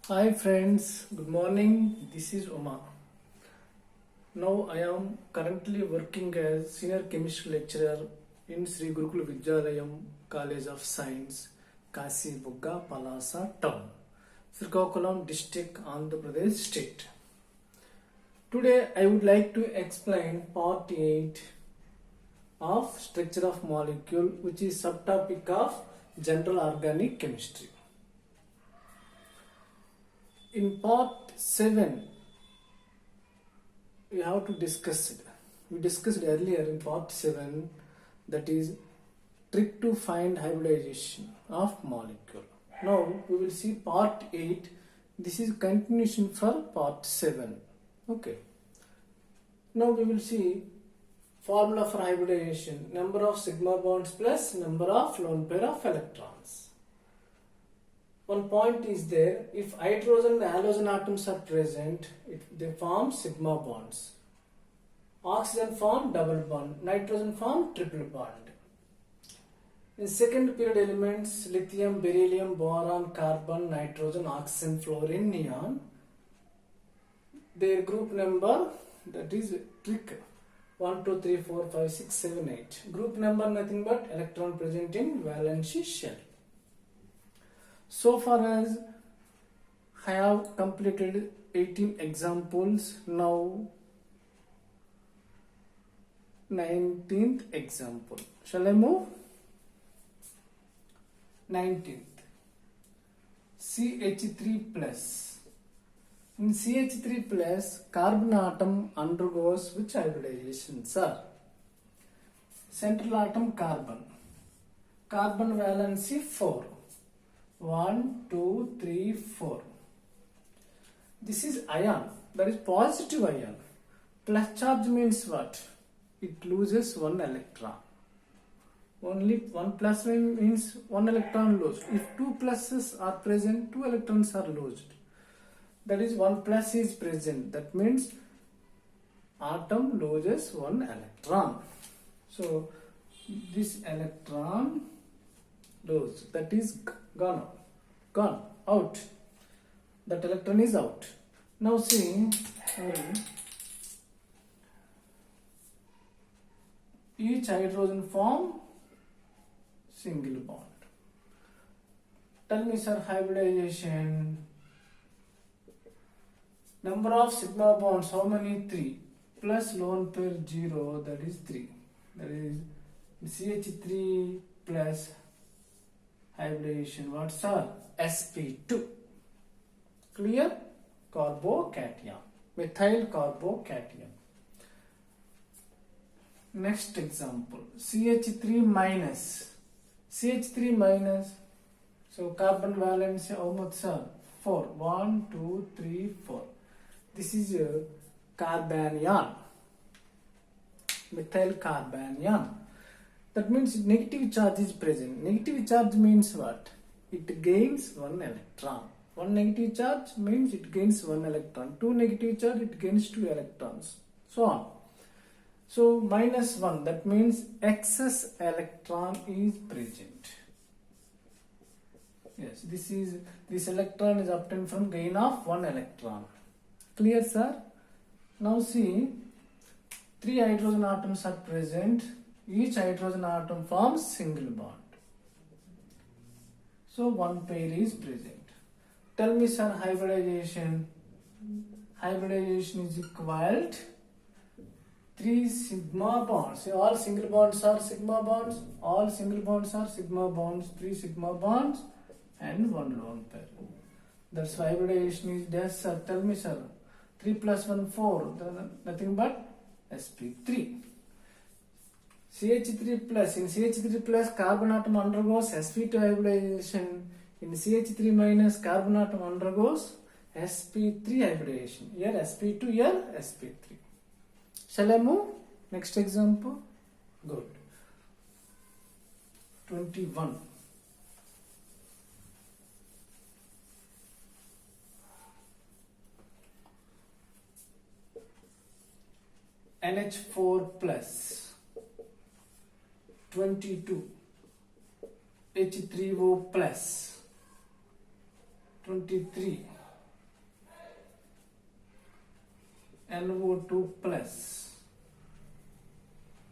Hi friends, good morning. This is Uma. Now I am currently working as senior chemistry lecturer in Sri Gurukul Vidyalayam College of Science, Kasibugga, Palasa Town, Srikakulam district, Andhra Pradesh state. Today I would like to explain part 8 of structure of molecule, which is subtopic of general organic chemistry. In part 7, we have to discuss it. We discussed earlier in part 7, that is trick to find hybridization of molecule. Now we will see part 8. This is continuation for part 7. Okay. Now we will see formula for hybridization: number of sigma bonds plus number of lone pair of electrons. One point is there: if hydrogen and halogen atoms are present, they form sigma bonds. Oxygen form double bond, nitrogen form triple bond. In second period elements, lithium, beryllium, boron, carbon, nitrogen, oxygen, fluorine, neon, their group number, that is trick 1, 2, 3, 4, 5, 6, 7, 8. Group number nothing but electron present in valence shell. So far as I have completed 18 examples, now 19th example. Shall I move? 19th. CH3 plus. In CH3 plus, carbon atom undergoes which hybridization, sir? Central atom carbon. Carbon valency 4. 1, 2, 3, 4. This is ion, that is positive ion. Plus charge means what? It loses one electron. Only one plus means one electron lost. If two pluses are present, two electrons are lost. That is, one plus is present. That means atom loses one electron. So this electron lost, that is gone out. That electron is out. Now see, each hydrogen form single bond. Tell me, sir, hybridization. Number of sigma bonds, how many? 3. Plus lone pair 0, that is 3. That is CH3 plus hybridization. What, sir? sp2. Clear? Carbocation. Methyl carbocation. Next example. CH3 minus. CH3 minus. So carbon valence how much, sir? 4. 1, 2, 3, 4. This is a carbanion. Methyl carbanion. That means negative charge is present. Negative charge means what? It gains one electron. One negative charge means it gains one electron. Two negative charge, it gains two electrons. So on. So minus 1, that means excess electron is present. Yes, this electron is obtained from gain of one electron. Clear, sir? Now see, 3 hydrogen atoms are present. Each hydrogen atom forms single bond. So one pair is present. Tell me, sir, hybridization. Hybridization is equal to 3 sigma bonds. So all single bonds are sigma bonds. All single bonds are sigma bonds. 3 sigma bonds and 1 lone pair. That's why hybridization is dash, sir. Tell me, sir. 3 plus 1, 4. Nothing but sp3. CH3 plus. In CH3 plus, carbon atom undergoes sp2 hybridization. In CH3 minus, carbon atom undergoes sp3 hybridization. Here sp2, here sp3. Shall I move? Next example. Good. 21. NH4 plus 22 H3O plus 23 NO2 plus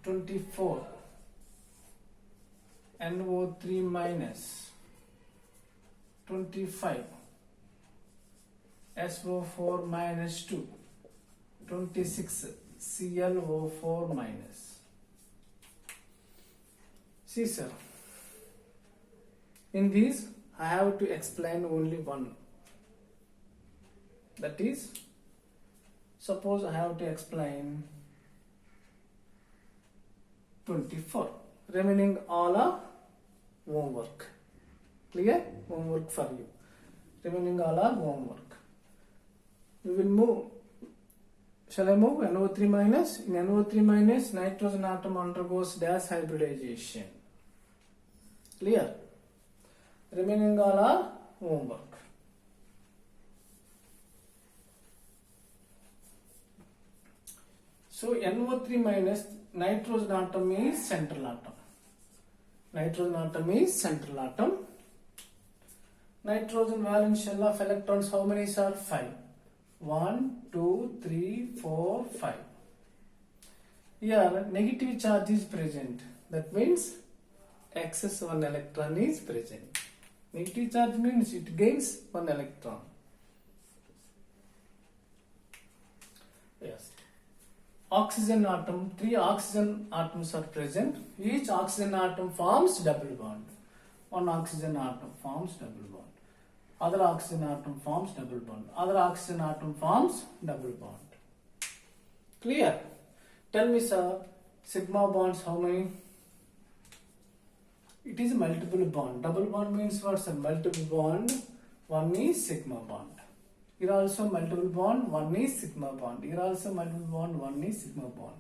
24 NO3 minus 25 SO4 minus 2 26 ClO4 minus. See sir, in these I have to explain only one. That is, suppose I have to explain 24. Remaining all are homework. Clear? Homework for you. Remaining all are homework. We will move. Shall I move? NO3 minus. In NO3 minus, nitrogen atom undergoes dash hybridization. Clear? Remaining all are homework. So NO3 minus, nitrogen atom is central atom. Nitrogen atom is central atom. Nitrogen valence shell of electrons, how many are? 5. 1, 2, 3, 4, 5. Here negative charge is present. That means excess 1 electron is present. Negative charge means it gains 1 electron. Yes. Oxygen atom, 3 oxygen atoms are present. Each oxygen atom forms double bond. One oxygen atom forms double bond. Other oxygen atom forms double bond. Other oxygen atom forms double bond. Clear? Tell me sir, sigma bonds how many? It is multiple bond. Double bond means what sir? Multiple bond. One is sigma bond. Here also multiple bond, one is sigma bond. Here also multiple bond, one is sigma bond.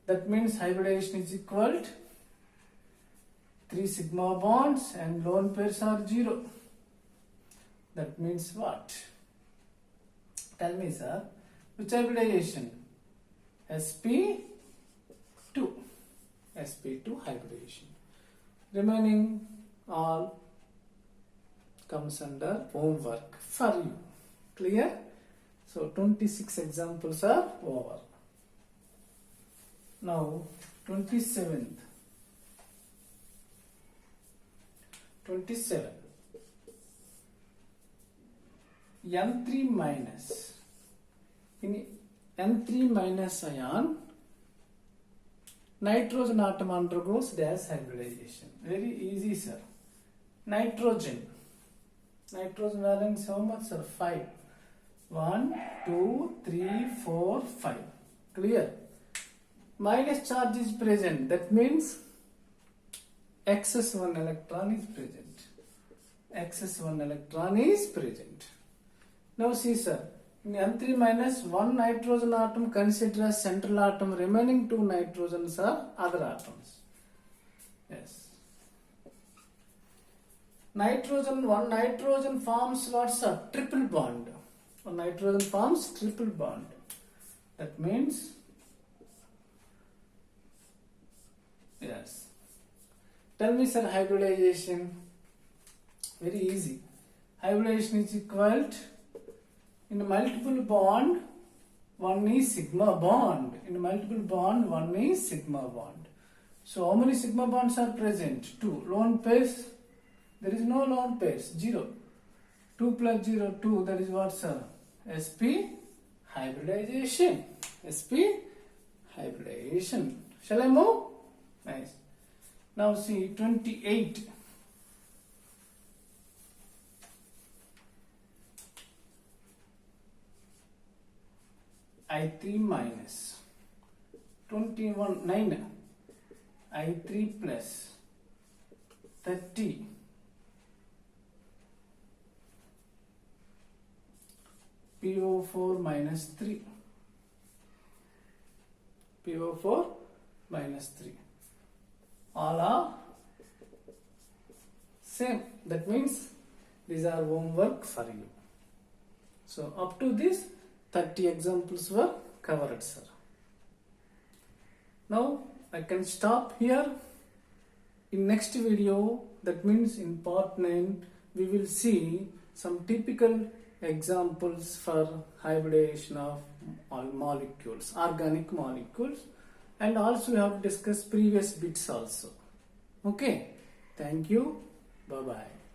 That means hybridization is equal to 3 sigma bonds and lone pairs are 0. That means what? Tell me sir, which hybridization? sp2. sp2 hybridization. Remaining all comes under homework for you. Clear? So 26 examples are over. Now 27th. 27. N3 minus. In N3 minus ion, nitrogen atom undergoes dash hybridization. Very easy sir. Nitrogen. Nitrogen valence how much sir? 5. 1, 2, 3, 4, 5. Clear? Minus charge is present. That means excess 1 electron is present. Excess 1 electron is present. Now see sir, in N3 minus 1 nitrogen atom considered as central atom, remaining 2 nitrogens are other atoms. Yes. One nitrogen forms what's a triple bond. One nitrogen forms triple bond. That means, yes. Tell me sir, hybridization. Very easy. Hybridization is equal to, in a multiple bond, one is sigma bond. In a multiple bond, one is sigma bond. So how many sigma bonds are present? 2. Lone pairs, there is no lone pairs, 0. 2 plus 0, 2, that is what sir? sp hybridization. sp hybridization. Shall I move? Nice. Now see 28. I3 minus 21, 9. I3 plus 30. PO4 minus 3. PO4 minus 3. All are same. That means these are homework for you. So up to this 30 examples were covered sir. Now I can stop here. In next video, that means in part 9, we will see some typical examples for hybridization of all molecules, organic molecules, and also we have discussed previous bits also. Okay, thank you, bye bye.